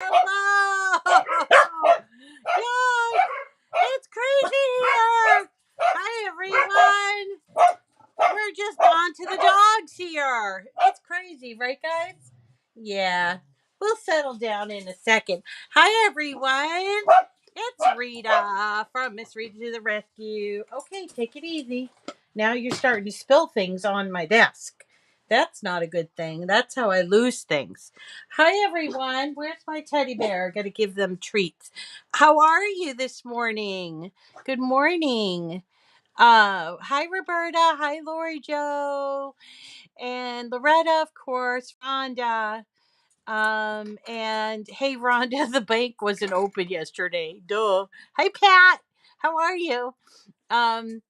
Hello! Yes, it's crazy here. Hi, everyone. We're just on to the dogs here. It's crazy, right, guys? Yeah. We'll settle down in a second. Hi, everyone. It's Rita from Miss Rita to the Rescue. Okay, take it easy. Now you're starting to spill things on my desk. That's not a good thing. That's how I lose things. Hi, everyone. Where's my teddy bear? Got to give them treats. How are you this morning? Good morning. Hi, Roberta. Hi, Lori Joe. And Loretta, of course. Rhonda. And hey, Rhonda, the bank wasn't open yesterday. Duh. Hi, Pat. How are you? Um,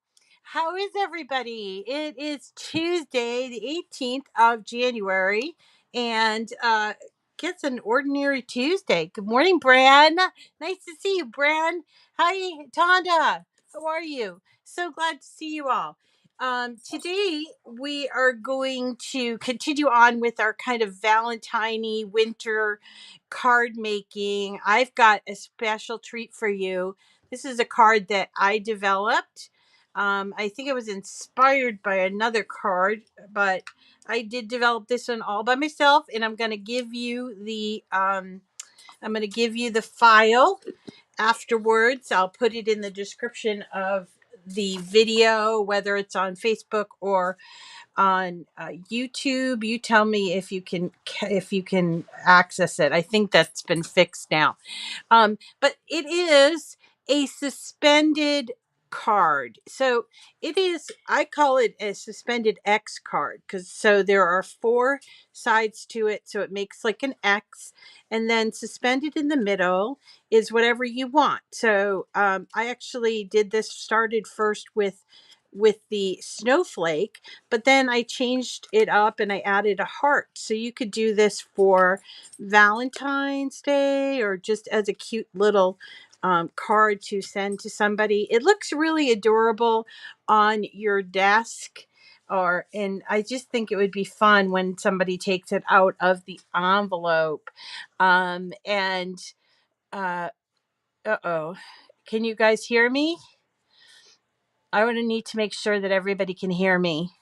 how is everybody? It is Tuesday, the 18th of January, and it's an ordinary Tuesday. Good morning, Bran. Nice to see you, Bran. Hi, Tonda. How are you? So glad to see you all. Today we are going to continue on with our kind of Valentine-y winter card making. I've got a special treat for you. This is a card that I developed. I think it was inspired by another card, but I did develop this one all by myself, and I'm going to give you the file afterwards. I'll put it in the description of the video, whether it's on Facebook or on YouTube. You tell me if you can access it. I think that's been fixed now. But it is a suspended card. So it is, I call it a suspended X card because so there are four sides to it. So it makes like an X, and then suspended in the middle is whatever you want. So I actually did this, started first with the snowflake, but then I changed it up and I added a heart. So you could do this for Valentine's Day or just as a cute little card to send to somebody. It looks really adorable on your desk. And I just think it would be fun when somebody takes it out of the envelope. And uh-oh. Can you guys hear me? I would need to make sure that everybody can hear me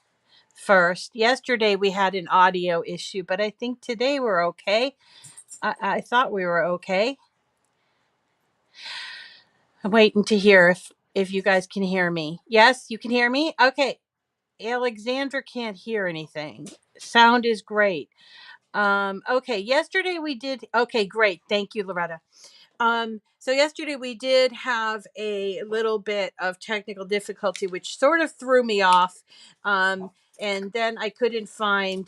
first. Yesterday we had an audio issue, but I think today we're okay. I thought we were okay. I'm waiting to hear if you guys can hear me. Yes, you can hear me? Okay. Alexandra can't hear anything. Sound is great. Okay, yesterday we did okay, great. Thank you, Loretta. So yesterday we did have a little bit of technical difficulty, which sort of threw me off. And then I couldn't find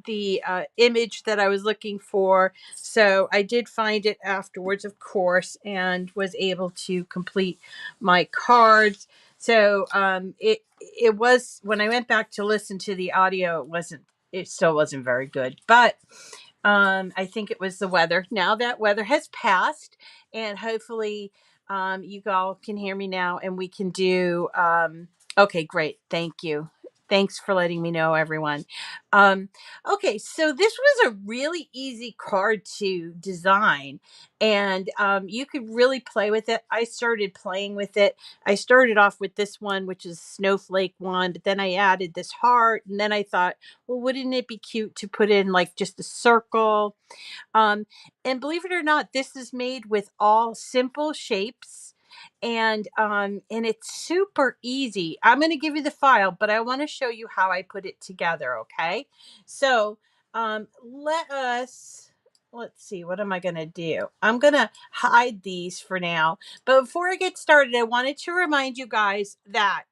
the image that I was looking for. So I did find it afterwards, of course, and was able to complete my cards. So it was, when I went back to listen to the audio, it still wasn't very good, but I think it was the weather. Now that weather has passed, and hopefully, you all can hear me now, and we can do. Okay, great. Thank you. Thanks for letting me know, everyone. Okay, so this was a really easy card to design, and you could really play with it. I started playing with it. I started off with this one, which is snowflake one, but then I added this heart, and then I thought, well, wouldn't it be cute to put in like just a circle? Um, and believe it or not, this is made with all simple shapes, and it's super easy. I'm going to give you the file, but I want to show you how I put it together. Okay, so let's see, what am I going to do? I'm going to hide these for now, but before I get started, I wanted to remind you guys that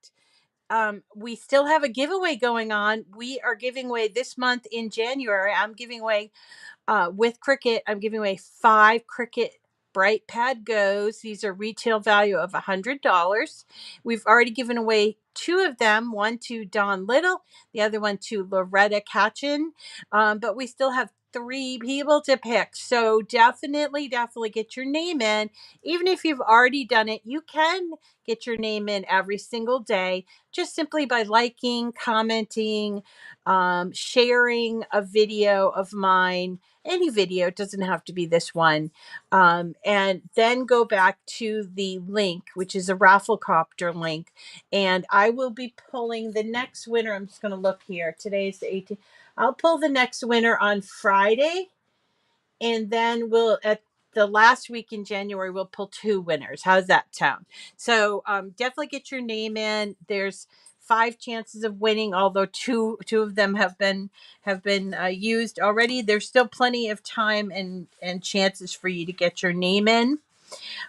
we still have a giveaway going on. We are giving away this month in January. I'm giving away with Cricut, I'm giving away 5 Cricut BrightPad Goes. These are retail value of $100. We've already given away 2 of them, one to Dawn Little, the other one to Loretta Catchin. But we still have 3 people to pick. So definitely get your name in. Even if you've already done it, you can get your name in every single day just simply by liking, commenting, sharing a video of mine. Any video, it doesn't have to be this one. And then go back to the link, which is a rafflecopter link. And I will be pulling the next winner. I'm just going to look here. Today's the 18th. I'll pull the next winner on Friday, and then we'll at the last week in January we'll pull 2 winners. How's that sound? So definitely get your name in. There's 5 chances of winning, although two of them have been used already. There's still plenty of time and chances for you to get your name in.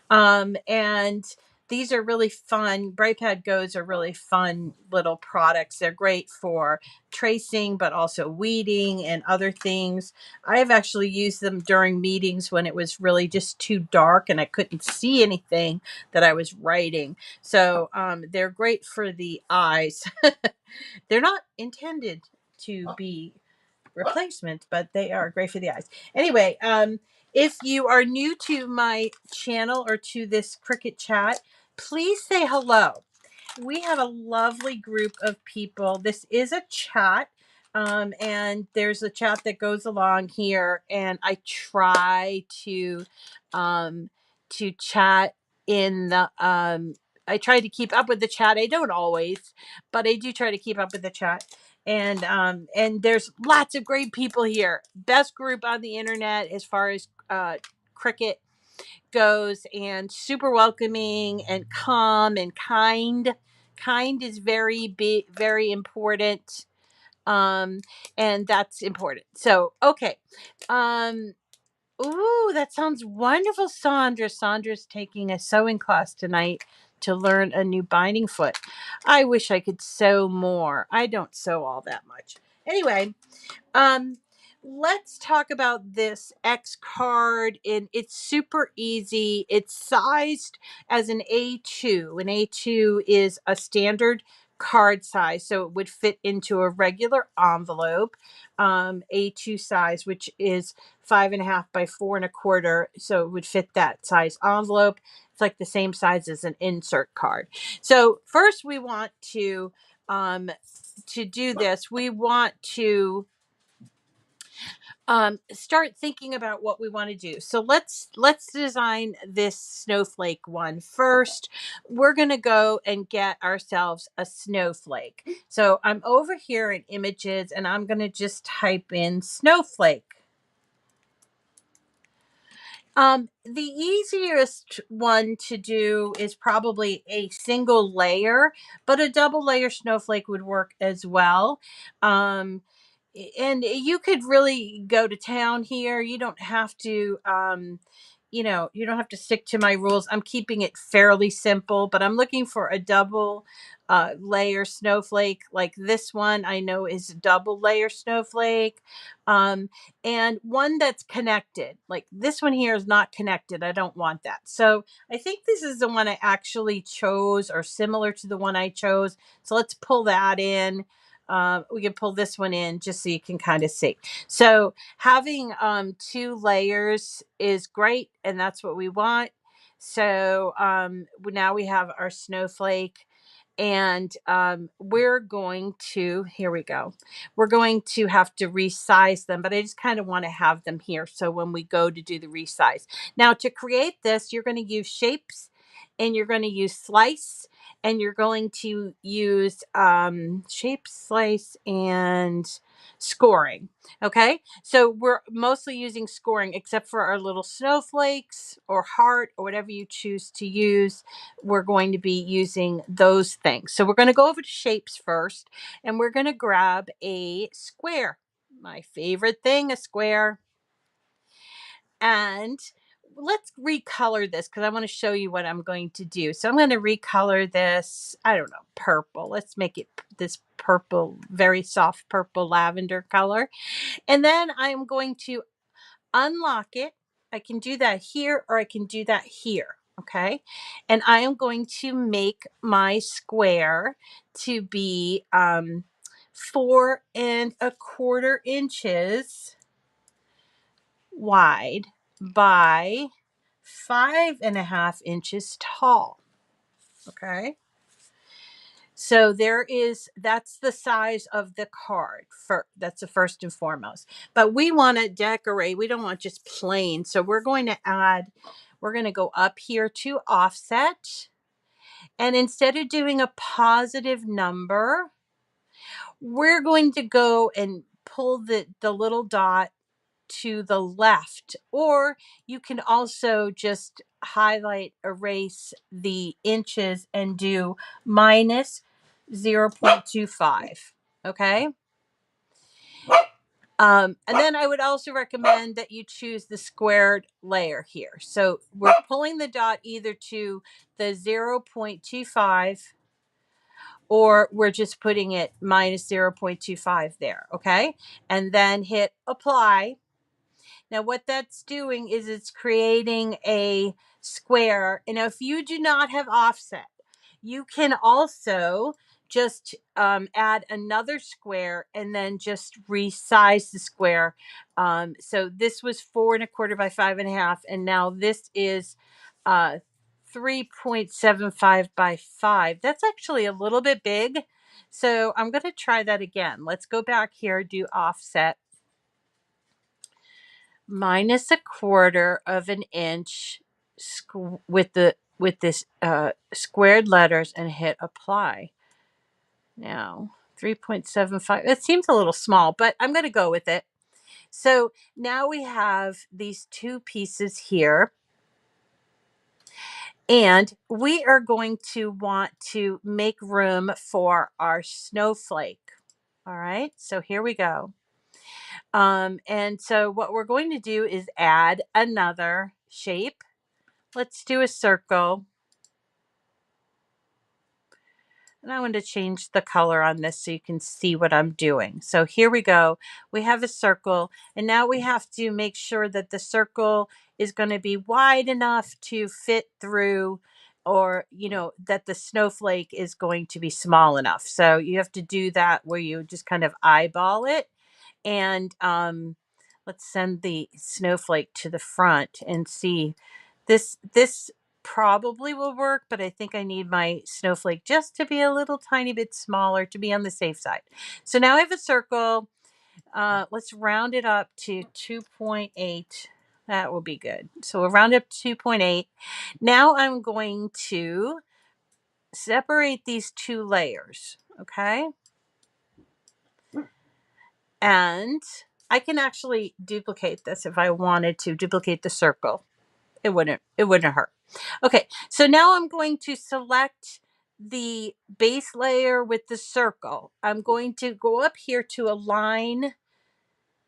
And these are really fun. BrightPad Go's are really fun little products. They're great for tracing, but also weeding and other things. I have actually used them during meetings when it was really just too dark and I couldn't see anything that I was writing. So they're great for the eyes. They're not intended to be replacement, but they are great for the eyes. Anyway, if you are new to my channel or to this Cricut chat, please say hello. We have a lovely group of people. This is a chat, and there's a chat that goes along here, and I try to chat in the I try to keep up with the chat. I don't always, but I do try to keep up with the chat. And there's lots of great people here. Best group on the internet as far as Cricut goes, and super welcoming and calm and kind. Kind is very big, very important. Um, and that's important. So, okay. Ooh, that sounds wonderful, Sandra. Sandra's taking a sewing class tonight to learn a new binding foot. I wish I could sew more. I don't sew all that much. Anyway, um, let's talk about this X card. And it's super easy. It's sized as an A2. An A2 is a standard card size, so it would fit into a regular envelope. A2 size, which is 5.5 by 4.25, so it would fit that size envelope. It's like the same size as an insert card. So first, we want to do this. We want to start thinking about what we want to do. So let's design this snowflake one first. We're going to go and get ourselves a snowflake. So I'm over here in images and I'm going to just type in snowflake. The easiest one to do is probably a single layer, but a double layer snowflake would work as well. And you could really go to town here. You don't have to, you don't have to stick to my rules. I'm keeping it fairly simple, but I'm looking for a double layer snowflake like this one. I know is a double layer snowflake. And one that's connected. Like this one here is not connected. I don't want that. So I think this is the one I actually chose, or similar to the one I chose. So let's pull that in. We can pull this one in just so you can kind of see. So having 2 layers is great, and that's what we want. So now we have our snowflake, and we're going to, here we go. We're going to have to resize them, but I just kind of want to have them here. So when we go to do the resize. Now to create this, you're going to use shapes, and you're going to use slice, and you're going to use shape, slice, and scoring. Okay, so we're mostly using scoring, except for our little snowflakes or heart or whatever you choose to use. We're going to be using those things. So we're going to go over to shapes first, and we're going to grab a square. My favorite thing, a square. And let's recolor this because I want to show you what I'm going to do. So I'm going to recolor this, I don't know, purple. Let's make it this purple, very soft purple lavender color. And then I'm going to unlock it. I can do that here, or I can do that here. Okay. And I am going to make my square to be 4.25 inches wide by 5.5 inches tall. Okay. So that's the size of the card. That's the first and foremost. But we want to decorate. We don't want just plain. So we're going to go up here to offset. And instead of doing a positive number, we're going to go and pull the little dot to the left, or you can also just highlight, erase the inches and do minus 0.25. Okay. And then I would also recommend that you choose the squared layer here. So we're pulling the dot either to the 0.25, or we're just putting it minus 0.25 there. Okay. And then hit apply. Now, what that's doing is it's creating a square. And if you do not have offset, you can also just add another square and then just resize the square. So this was 4.25 by 5.5, and now this is 3.75 by 5. That's actually a little bit big. So I'm going to try that again. Let's go back here, do offset. Minus 1/4 of an inch with this squared letters, and hit apply. Now 3.75. It seems a little small, but I'm going to go with it. So now we have these two pieces here, and we are going to want to make room for our snowflake. All right, so here we go. And so what we're going to do is add another shape. Let's do a circle. And I want to change the color on this so you can see what I'm doing. So here we go. We have a circle, and now we have to make sure that the circle is going to be wide enough to fit through, or, that the snowflake is going to be small enough. So you have to do that where you just kind of eyeball it. And let's send the snowflake to the front and see. This probably will work, but I think I need my snowflake just to be a little tiny bit smaller to be on the safe side. So now I have a circle. Let's round it up to 2.8. That will be good. So we'll round up to 2.8. Now I'm going to separate these two layers. Okay. And I can actually duplicate this if I wanted to duplicate the circle. It wouldn't hurt. Okay, so now I'm going to select the base layer with the circle. I'm going to go up here to align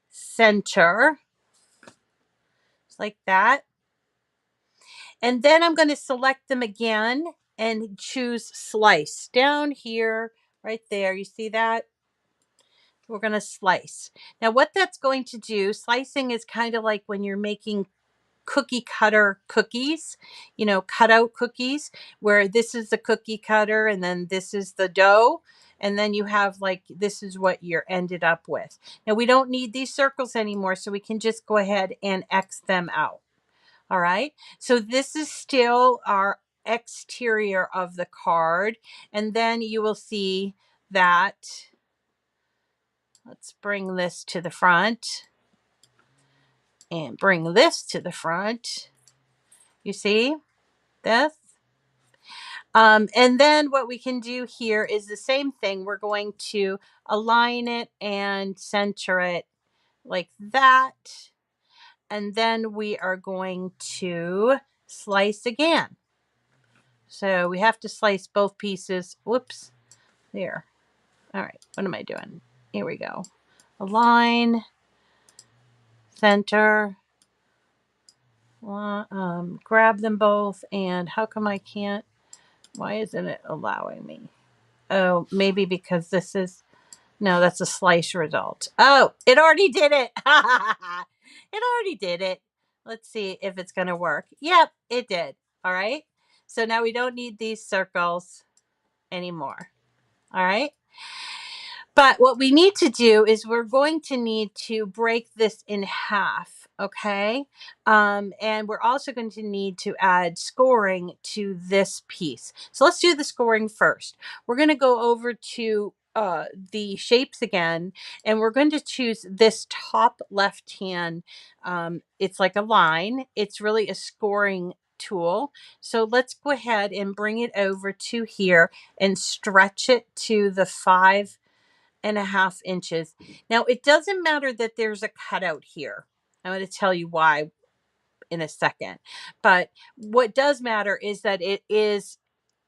center, just like that. And then I'm going to select them again and choose slice down here, right there. You see that? We're going to slice. Now what that's going to do, slicing is kind of like when you're making cookie cutter cookies, cutout cookies, where this is the cookie cutter and then this is the dough. And then you have this is what you're ended up with. Now we don't need these circles anymore, so we can just go ahead and X them out. All right. So this is still our exterior of the card. And then you will see that, let's bring this to the front and bring this to the front. You see this? And then what we can do here is the same thing. We're going to align it and center it like that. And then we are going to slice again. So we have to slice both pieces. Whoops. There. All right. What am I doing? Here we go. Align, center, grab them both. And how come I can't? Why isn't it allowing me? Oh, maybe because no, that's a slice result. Oh, it already did it. It already did it. Let's see if it's going to work. Yep, it did. All right. So now we don't need these circles anymore. All right. But what we need to do is we're going to need to break this in half. Okay. And we're also going to need to add scoring to this piece. So let's do the scoring first. We're going to go over to the shapes again, and we're going to choose this top left hand. It's like a line. It's really a scoring tool. So let's go ahead and bring it over to here and stretch it to the 5.5 inches. Now, it doesn't matter that there's a cutout here. I'm going to tell you why in a second. But what does matter is that it is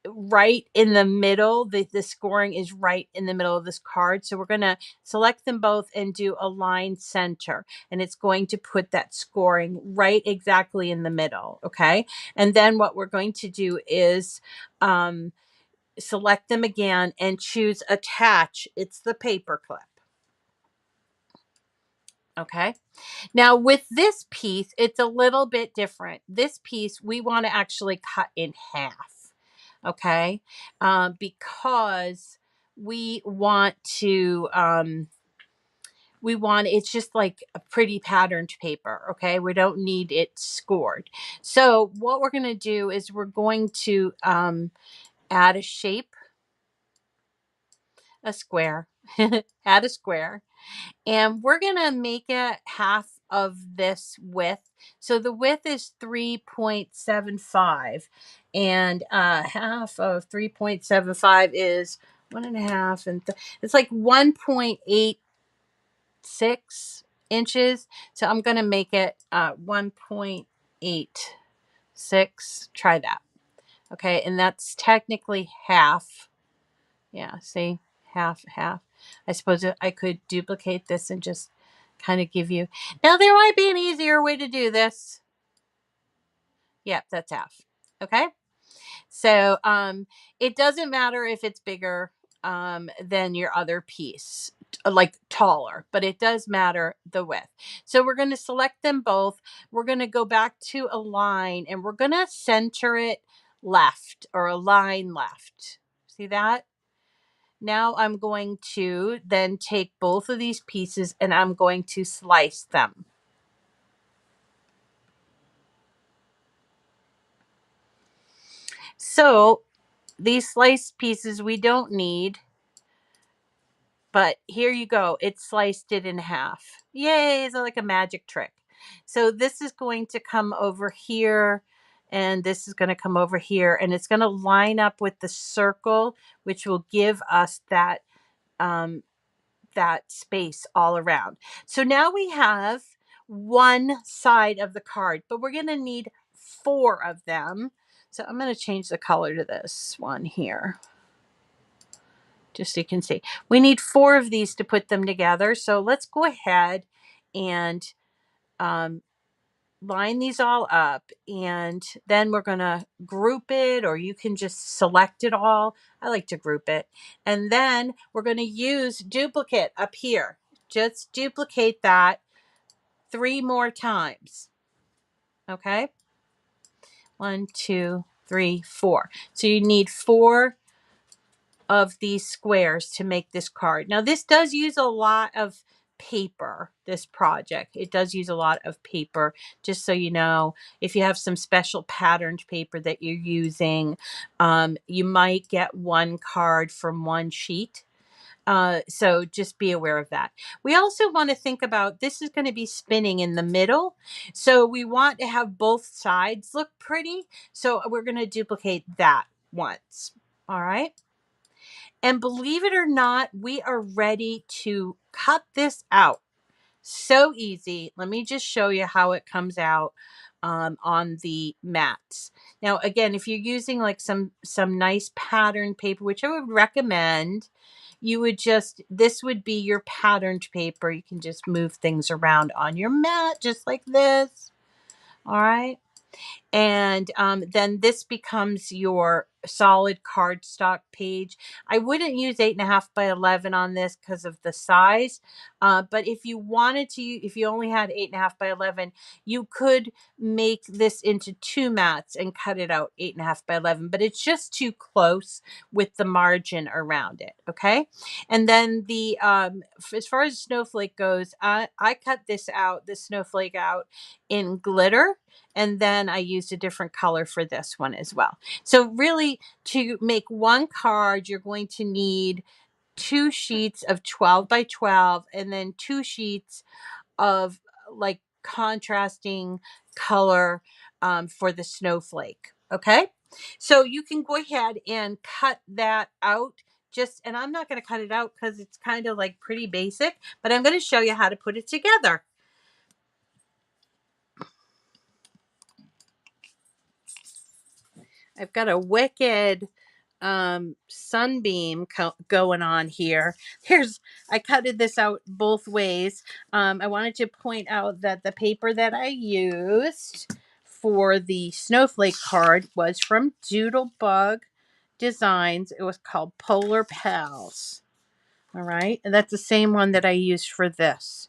right in the middle. The scoring is right in the middle of this card. So we're going to select them both and do align center. And it's going to put that scoring right exactly in the middle. Okay. And then what we're going to do is select them again and choose attach. It's the paper clip. Okay. Now with this piece, it's a little bit different. This piece, we want to actually cut in half. Okay. Because we want to, it's just like a pretty patterned paper. Okay. We don't need it scored. So what we're going to do is we're going to, add a shape, a square, add a square. And we're going to make it half of this width. So the width is 3.75. And half of 3.75 is 1.5. And it's like 1.86 inches. So I'm going to make it 1.86. Try that. Okay. And that's technically half. Yeah, see, half. I suppose I could duplicate this and just kind of give you. Now, there might be an easier way to do this. Yep, that's half. Okay. So it doesn't matter if it's bigger than your other piece, like taller, but it does matter the width. So we're going to select them both. We're going to go back to align and we're going to center it left or align left. See that? Now I'm going to then take both of these pieces and I'm going to slice them. So these sliced pieces we don't need, but here you go. It sliced it in half. Yay, it's like a magic trick. So this is going to come over here and this is going to come over here and it's going to line up with the circle, which will give us that that space all around. So now we have one side of the card, but we're going to need 4 of them. So I'm going to change the color to this one here, just so you can see. We need 4 of these to put them together. So let's go ahead and line these all up, and then we're going to group it, or you can just select it all. I like to group it. And then we're going to use duplicate up here. Just duplicate that 3 more times. Okay. 1, 2, 3, 4. So you need 4 of these squares to make this card. Now this does use a lot of paper, this project. It does use a lot of paper, just so you know. If you have some special patterned paper that you're using, you might get one card from one sheet. So just be aware of that. We also want to think about, this is going to be spinning in the middle. So we want to have both sides look pretty. So we're going to duplicate that once. All right. And believe it or not, we are ready to cut this out. So easy. Let me just show you how it comes out on the mats. Now, again, if you're using like some nice pattern paper, which I would recommend, you would just, this would be your patterned paper. You can just move things around on your mat just like this. All right. And then this becomes your solid cardstock page. I wouldn't use 8.5 by 11 on this because of the size. But if you wanted to, if you only had 8.5 by 11, you could make this into 2 mats and cut it out 8.5 by 11, but it's just too close with the margin around it. Okay. And then the, as far as snowflake goes, I cut this snowflake out in glitter. And then I used a different color for this one as well. So really, to make one card, you're going to need 2 sheets of 12 by 12 and then 2 sheets of like contrasting color for the snowflake. Okay. So you can go ahead and cut that out. And I'm not going to cut it out because it's kind of like pretty basic, but I'm going to show you how to put it together. I've got a wicked sunbeam going on here. I cutted this out both ways. I wanted to point out that the paper that I used for the snowflake card was from Doodlebug Designs. It was called Polar Pals. All right. And that's the same one that I used for this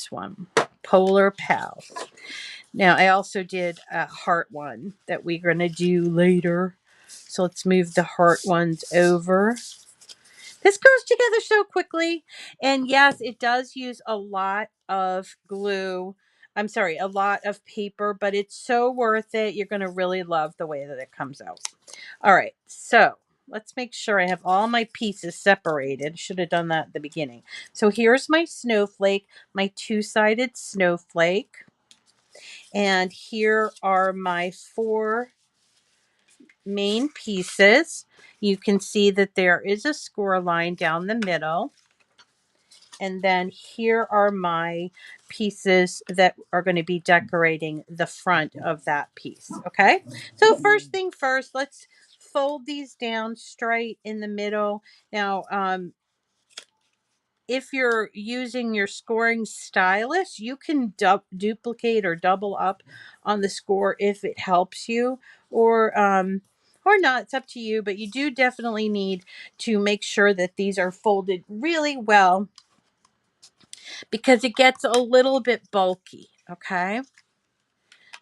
one, Polar Pals. Now, I also did a heart one that we're going to do later. So let's move the heart ones over. This goes together so quickly. And yes, it does use a lot of glue. I'm sorry, a lot of paper, but it's so worth it. You're going to really love the way that it comes out. All right, so let's make sure I have all my pieces separated. Should have done that at the beginning. So here's my snowflake, my two-sided snowflake. And here are my 4 main pieces. You can see that there is a score line down the middle. And then here are my pieces that are going to be decorating the front of that piece. Okay. So first thing first, let's fold these down straight in the middle. Now, if you're using your scoring stylus, you can duplicate or double up on the score if it helps you, or not. It's up to you, but you do definitely need to make sure that these are folded really well because it gets a little bit bulky. Okay.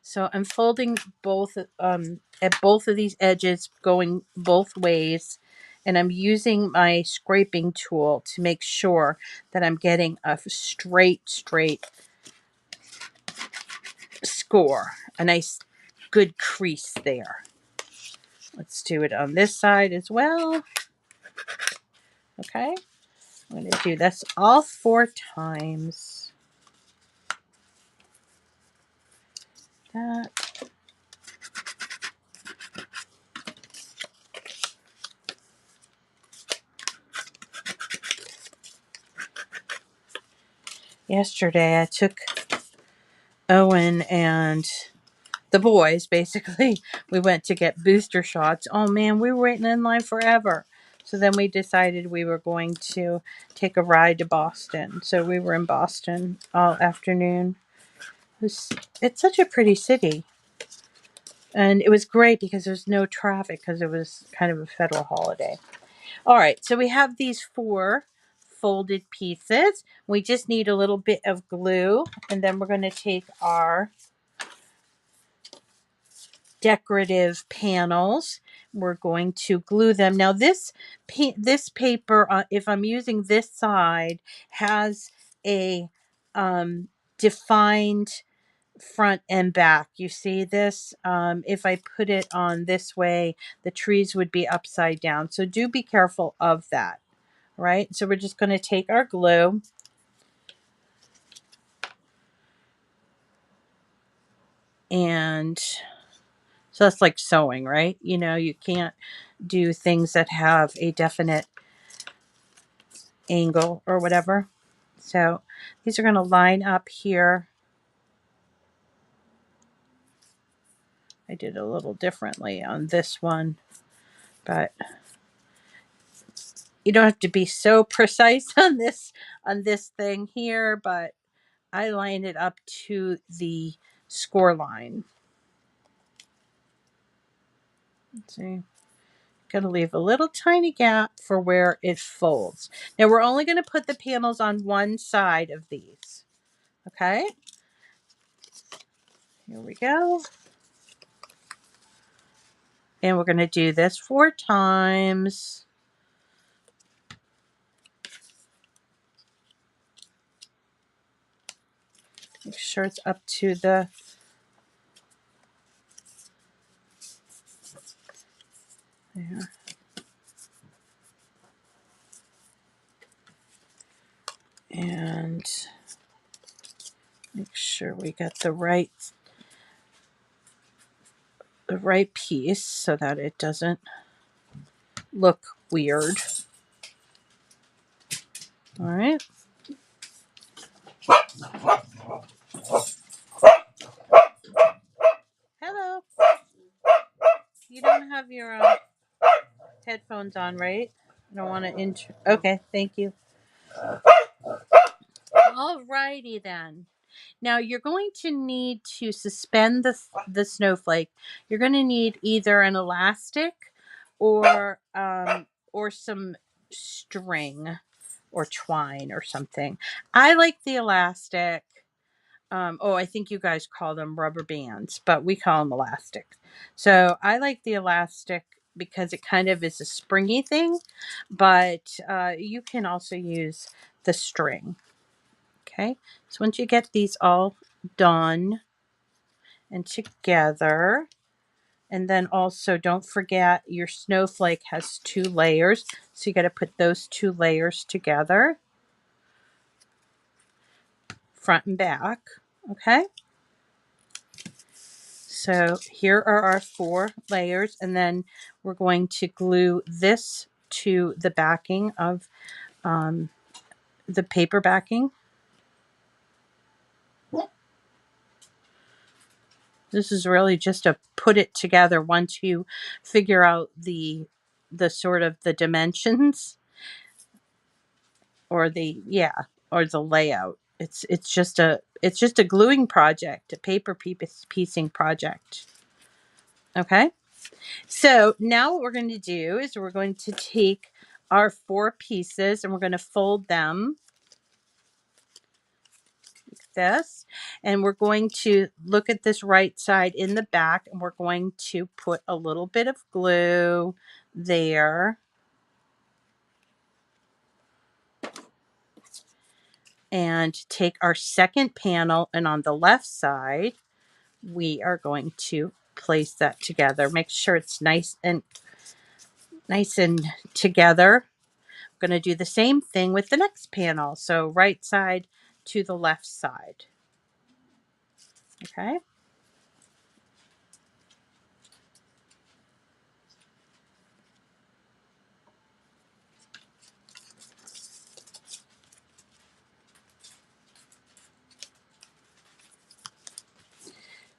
So I'm folding both at both of these edges, going both ways. And I'm using my scraping tool to make sure that I'm getting a straight score. A nice good crease there. Let's do it on this side as well. Okay. I'm going to do this all 4 times. That. Yesterday I took Owen and the boys, basically, we went to get booster shots. Oh man, we were waiting in line forever. So then we decided we were going to take a ride to Boston. So we were in Boston all afternoon. It's such a pretty city. And it was great because there's no traffic because it was kind of a federal holiday. All right, so we have these 4 folded pieces. We just need a little bit of glue. And then we're going to take our decorative panels. We're going to glue them. Now this paper, if I'm using this side, has a defined front and back. You see this? If I put it on this way, the trees would be upside down. So do be careful of that. Right? So we're just going to take our glue and so that's like sewing, right? You know, you can't do things that have a definite angle or whatever. So these are going to line up here. I did a little differently on this one, but you don't have to be so precise on this thing here, but I lined it up to the score line. Let's see. Going to leave a little tiny gap for where it folds. Now we're only going to put the panels on one side of these. Okay. Here we go. And we're going to do this 4 times. Make sure it's up to the there. And make sure we got the right piece so that it doesn't look weird. All right. Hello. You don't have your headphones on, right? I don't want to okay, thank you. All righty then. Now you're going to need to suspend the snowflake. You're going to need either an elastic or some string or twine or something. I like the elastic. I think you guys call them rubber bands, but we call them elastic. So I like the elastic because it kind of is a springy thing, but you can also use the string. Okay, so once you get these all done and together, and then also don't forget your snowflake has 2 layers, so you got to put those 2 layers together, front and back. Okay, so here are our 4 layers, and then we're going to glue this to the backing of the paper backing. This is really just to put it together once you figure out the sort of the dimensions or the layout. It's just a gluing project, a paper piecing project. Okay. So now what we're going to do is we're going to take our 4 pieces and we're going to fold them like this, and we're going to look at this right side in the back, and we're going to put a little bit of glue there, and take our second panel, and on the left side we are going to place that together. Make sure it's nice and together. I'm going to do the same thing with the next panel, so right side to the left side. Okay.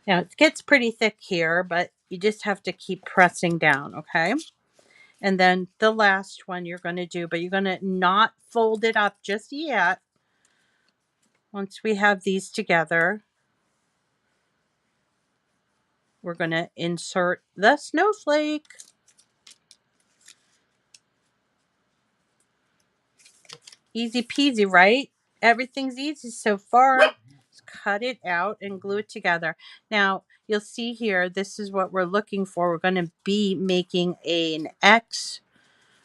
Now it gets pretty thick here, but you just have to keep pressing down, okay? And then the last one you're going to do, but you're going to not fold it up just yet. Once we have these together, we're going to insert the snowflake. Easy peasy, right? Everything's easy so far. Just cut it out and glue it together. Now, you'll see here, this is what we're looking for. We're going to be making an X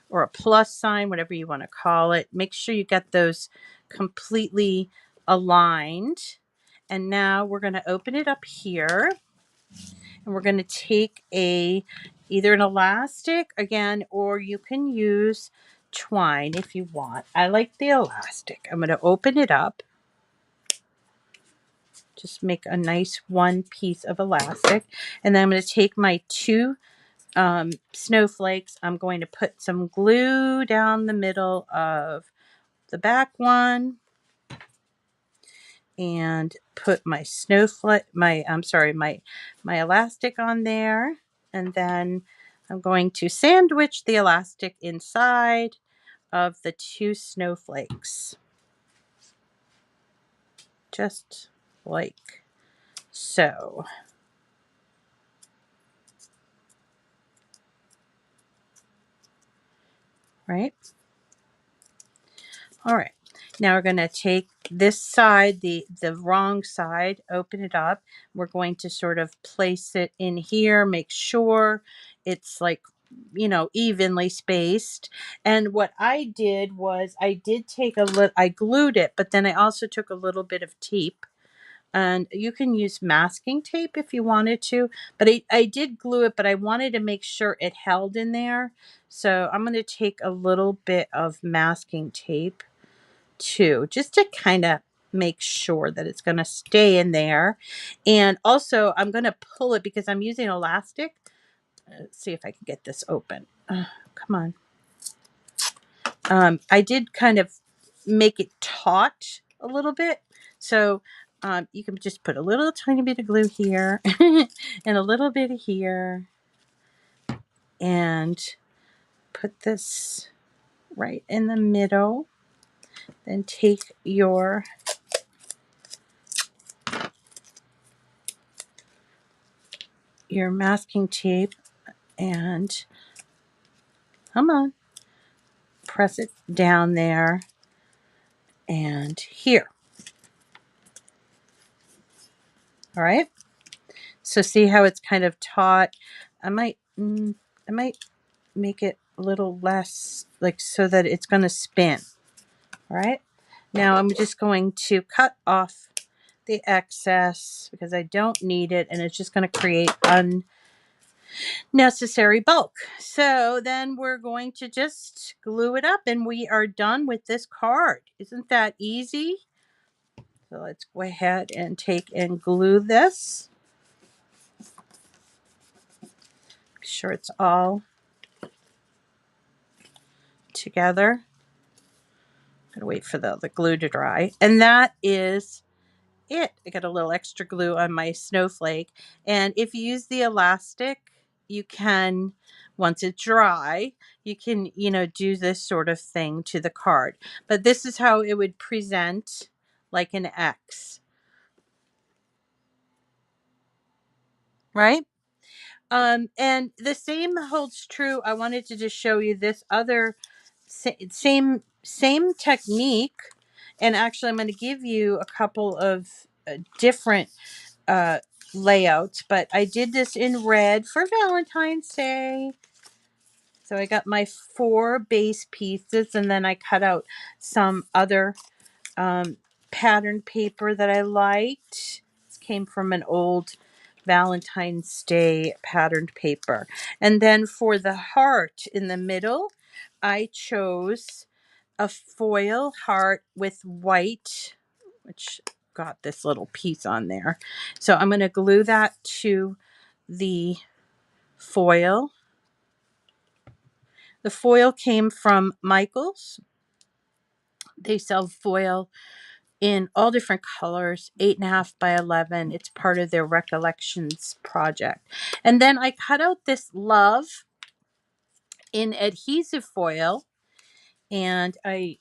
or a plus sign, whatever you want to call it. Make sure you get those completely aligned. And now we're going to open it up here, and we're going to take either an elastic again, or you can use twine if you want. I like the elastic. I'm going to open it up. Just make a nice 1 piece of elastic, and then I'm going to take my 2 snowflakes. I'm going to put some glue down the middle of the back one and put my snowflake, my elastic on there, and then I'm going to sandwich the elastic inside of the 2 snowflakes, just like so. right? All right. Now we're going to take this side, the wrong side, open it up. We're going to sort of place it in here, make sure it's like, you know, evenly spaced. And what I did was I did take a little, I glued it, but then I also took a little bit of tape. And you can use masking tape if you wanted to, but I did glue it, but I wanted to make sure it held in there. So I'm going to take a little bit of masking tape too, just to kind of make sure that it's going to stay in there. And also I'm going to pull it because I'm using elastic. Let's see if I can get this open. Come on. I did kind of make it taut a little bit. So you can just put a little tiny bit of glue here and a little bit here and put this right in the middle. Then take your masking tape and come on, press it down there and here. All right. So see how it's kind of taut. I might make it a little less, like, so that it's going to spin. All right. Now I'm just going to cut off the excess because I don't need it, and it's just going to create unnecessary bulk. So then we're going to just glue it up and we are done with this card. Isn't that easy? So let's go ahead and take and glue this. Make sure it's all together. I'm gonna wait for the glue to dry. And that is it. I got a little extra glue on my Snowflake. And if you use the elastic, you can, once it's dry, you can, you know, do this sort of thing to the card. But this is how it would present, like an X. Right? And the same holds true. I wanted to just show you this other same technique. And actually, I'm going to give you a couple of different uh, layouts, but I did this in red for Valentine's Day. So I got my 4 base pieces, and then I cut out some other pattern paper that I liked. This came from an old Valentine's Day patterned paper. And then for the heart in the middle, I chose a foil heart with white, which got this little piece on there. So I'm going to glue that to the foil. The foil came from Michael's. They sell foil in all different colors, 8.5 by 11. It's part of their Recollections project. And then I cut out this love in adhesive foil, and I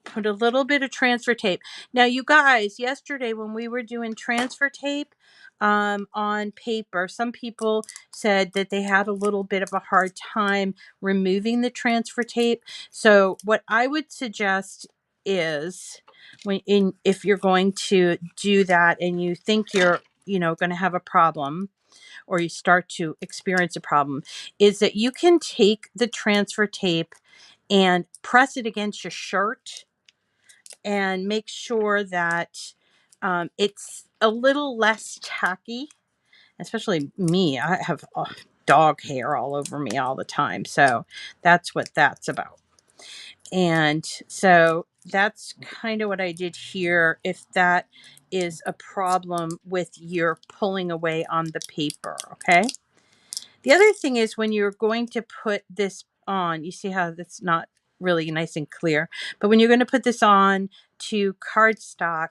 put a little bit of transfer tape. Now, you guys, yesterday when we were doing transfer tape on paper, some people said that they had a little bit of a hard time removing the transfer tape. So what I would suggest is if you're going to do that and you think you're, you know, going to have a problem, or you start to experience a problem, is that you can take the transfer tape and press it against your shirt and make sure that it's a little less tacky. Especially me, I have dog hair all over me all the time. So that's what that's about. And so that's kind of what I did here. If that is a problem with your pulling away on the paper, okay? The other thing is when you're going to put this on, you see how that's not really nice and clear, but when you're going to put this on to cardstock,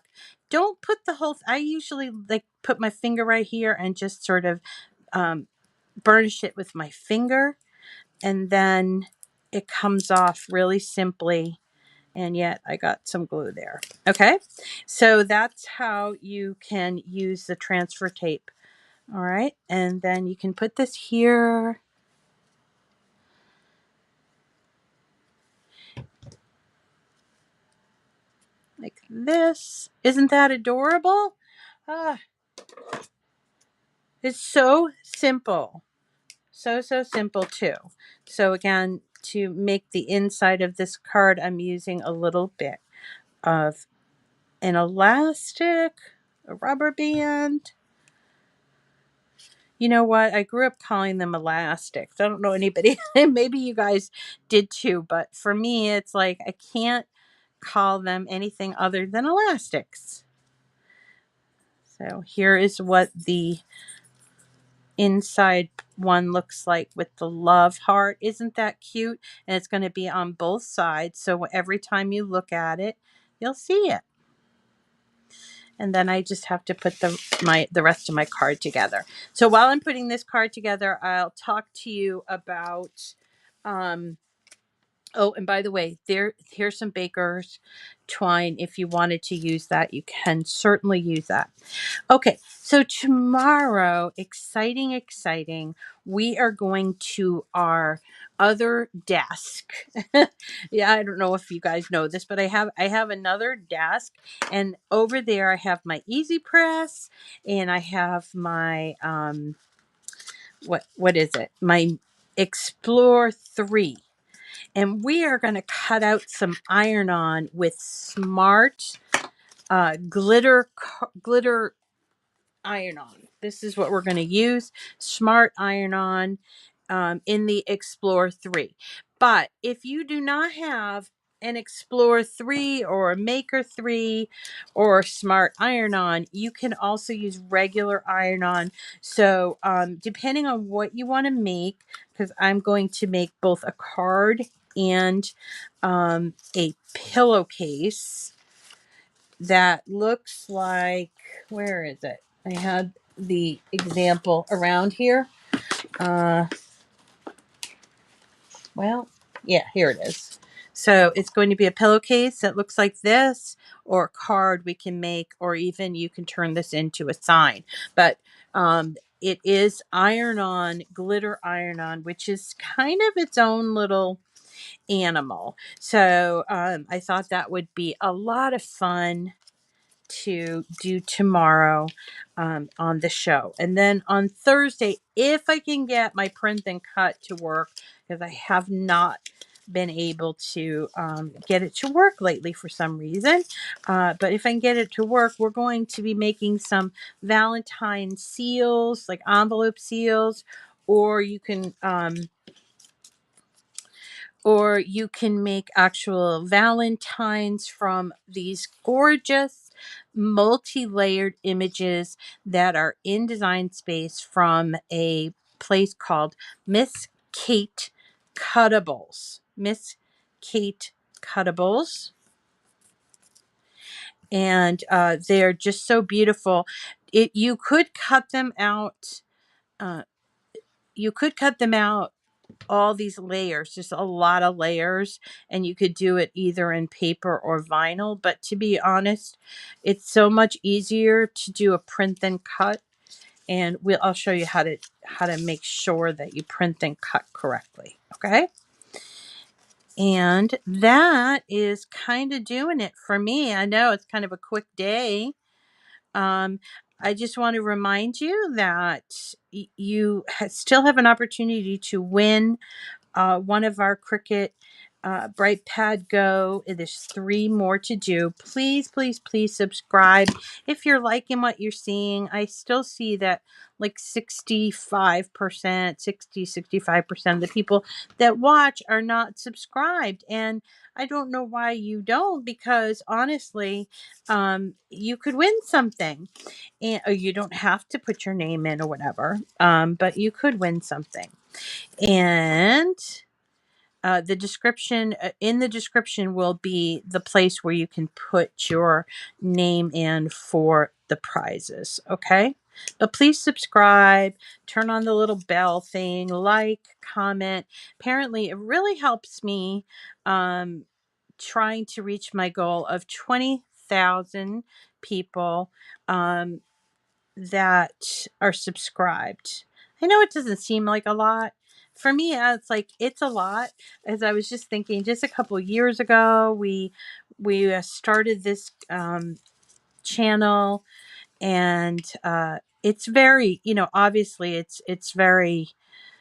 don't put the whole, I usually like put my finger right here and just sort of burnish it with my finger, and then it comes off really simply. And yet I got some glue there. Okay, so that's how you can use the transfer tape. All right, and then you can put this here. this. Isn't that adorable? Ah, it's so simple. So simple too. So again, to make the inside of this card, I'm using a little bit of an elastic, a rubber band. You know what? I grew up calling them elastics. I don't know anybody, maybe you guys did too, but for me, it's like I can't call them anything other than elastics. So here is what the inside one looks like with the love heart. Isn't that cute? And it's going to be on both sides. So every time you look at it, you'll see it. And then I just have to put the rest of my card together. So while I'm putting this card together, I'll talk to you about oh, and by the way, here's some baker's twine. If you wanted to use that, you can certainly use that. Okay, so tomorrow, exciting, we are going to our other desk. Yeah, I don't know if you guys know this, but I have another desk, and over there I have my Easy Press, and I have my what is it? My Explore 3. And we are going to cut out some iron-on with smart glitter iron-on. This is what we're going to use. Smart iron-on in the Explore 3. But if you do not have an Explore 3 or a Maker 3 or Smart iron-on, you can also use regular iron-on. So depending on what you want to make, because I'm going to make both a card and a pillowcase that looks like, where is it? I had the example around here. Well, yeah, here it is. So it's going to be a pillowcase that looks like this, or a card we can make, or even you can turn this into a sign. But it is iron-on, glitter iron-on, which is kind of its own little animal. So I thought that would be a lot of fun to do tomorrow on the show. And then on Thursday, if I can get my print and cut to work, because I have not been able to get it to work lately for some reason. But if I can get it to work, we're going to be making some Valentine seals, like envelope seals, or you can make actual Valentines from these gorgeous multi-layered images that are in Design Space from a place called Miss Kate Cuttables. Miss Kate Cuttables. And they're just so beautiful. You could cut them out. You could cut them out all these layers, just a lot of layers, and you could do it either in paper or vinyl. But to be honest, it's so much easier to do a print than cut, and I'll show you how to make sure that you print and cut correctly. Okay, and that is kind of doing it for me. I know it's kind of a quick day. I just want to remind you that you still have an opportunity to win one of our Cricut BrightPad Go. There's 3 more to do. Please subscribe. If you're liking what you're seeing, I still see that like 65% of the people that watch are not subscribed. And I don't know why you don't, because honestly, you could win something. And you don't have to put your name in or whatever, but you could win something. And the description in the description will be the place where you can put your name in for the prizes. Okay, but please subscribe, turn on the little bell thing, like, comment. Apparently it really helps me trying to reach my goal of 20,000 people that are subscribed. I know it doesn't seem like a lot. For me, it's like, it's a lot. As I was just thinking, just a couple years ago, we we started this channel, and it's very, obviously it's very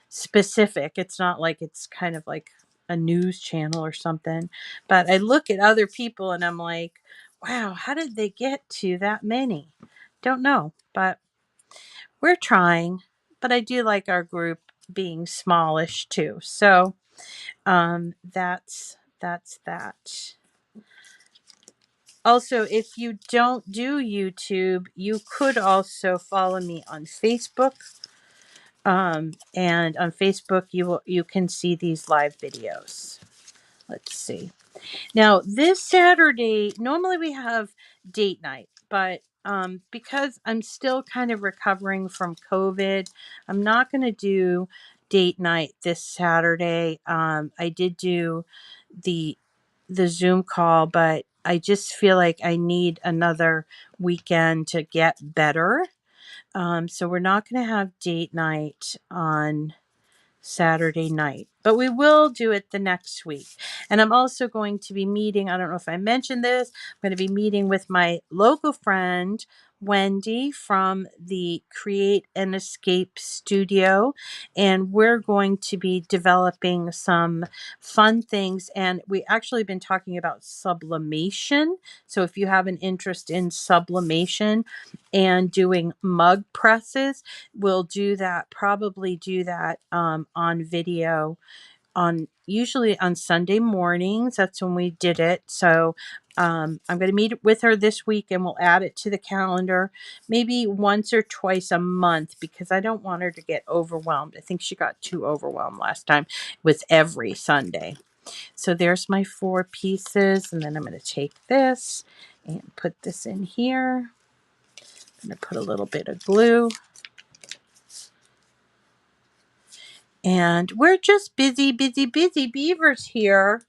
specific. It's not like it's kind of like a news channel or something. But I look at other people and I'm like, wow, how did they get to that many? Don't know, but we're trying. But I do like our group being smallish too. So that's that. Also, if you don't do YouTube, you could also follow me on Facebook. And on Facebook, you can see these live videos. Let's see. Now, this Saturday, normally we have date night, but because I'm still kind of recovering from COVID, I'm not going to do date night this Saturday. I did do the Zoom call, but I just feel like I need another weekend to get better. So we're not going to have date night on Saturday night, but we will do it the next week. And I'm also going to be meeting, I don't know if I mentioned this, I'm going to be meeting with my local friend, Wendy, from the Create and Escape studio. And we're going to be developing some fun things. And we actually been talking about sublimation. So if you have an interest in sublimation and doing mug presses, we'll do that, probably do that on video on usually on Sunday mornings. That's when we did it. So I'm going to meet with her this week and we'll add it to the calendar maybe once or twice a month because I don't want her to get overwhelmed. I think she got too overwhelmed last time with every Sunday. So there's my 4 pieces, and then I'm going to take this and put this in here. I'm going to put a little bit of glue. And we're just busy beavers here.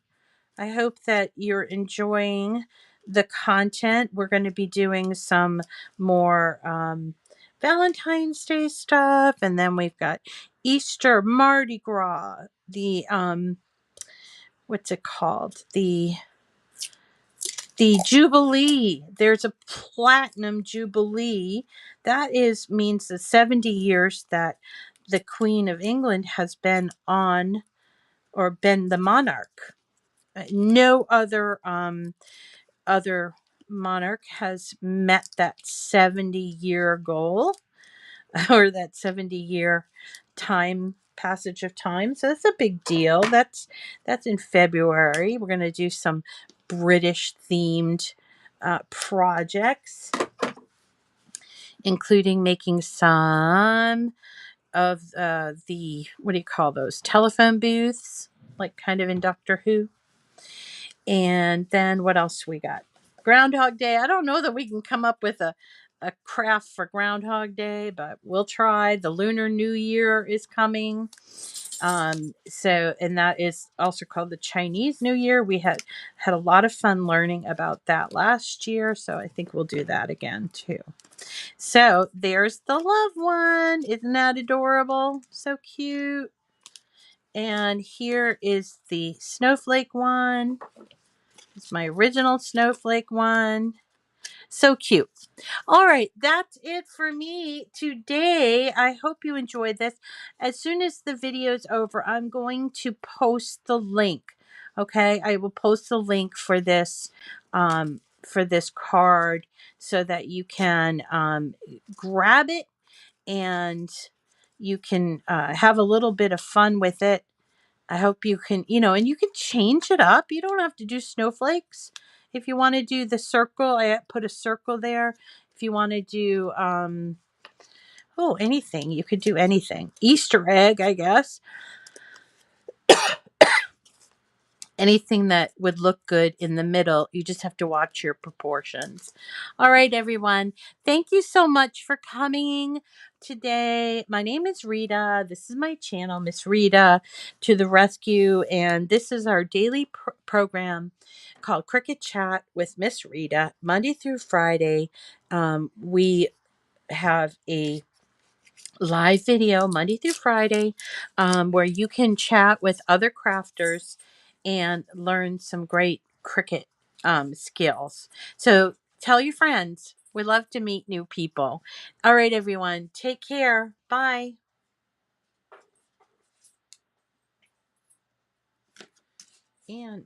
I hope that you're enjoying the content. We're going to be doing some more Valentine's Day stuff. And then we've got Easter, Mardi Gras, the, what's it called? The Jubilee. There's a platinum Jubilee. That means the 70 years that the Queen of England has been on, or been the monarch. No other monarch has met that 70-year goal or that 70-year passage of time. So that's a big deal. That's in February. We're going to do some British themed projects, including making some of the, what do you call those, telephone booths, like kind of in Doctor Who. And then what else we got? Groundhog Day. I don't know that we can come up with a craft for Groundhog Day, but we'll try. The Lunar New Year is coming. And that is also called the Chinese New Year. We had a lot of fun learning about that last year, so I think we'll do that again too. So there's the love one. Isn't that adorable? So cute. And here is the snowflake one. It's my original snowflake one. So cute. All right, that's it for me today. I hope you enjoyed this. As soon as the video's over, I'm going to post the link. Okay, I will post the link for this card so that you can grab it and you can have a little bit of fun with it. I hope you can, and you can change it up. You don't have to do snowflakes. If you want to do the circle, I put a circle there. If you want to do, anything, you could do anything. Easter egg, I guess. Anything that would look good in the middle. You just have to watch your proportions. All right, everyone. Thank you so much for coming today. My name is Rita. This is my channel, Miss Rita to the rescue. And this is our daily program called Cricut Chat with Miss Rita, Monday through Friday. We have a live video Monday through Friday where you can chat with other crafters and learn some great Cricut skills. So tell your friends. We love to meet new people. All right, everyone. Take care. Bye. And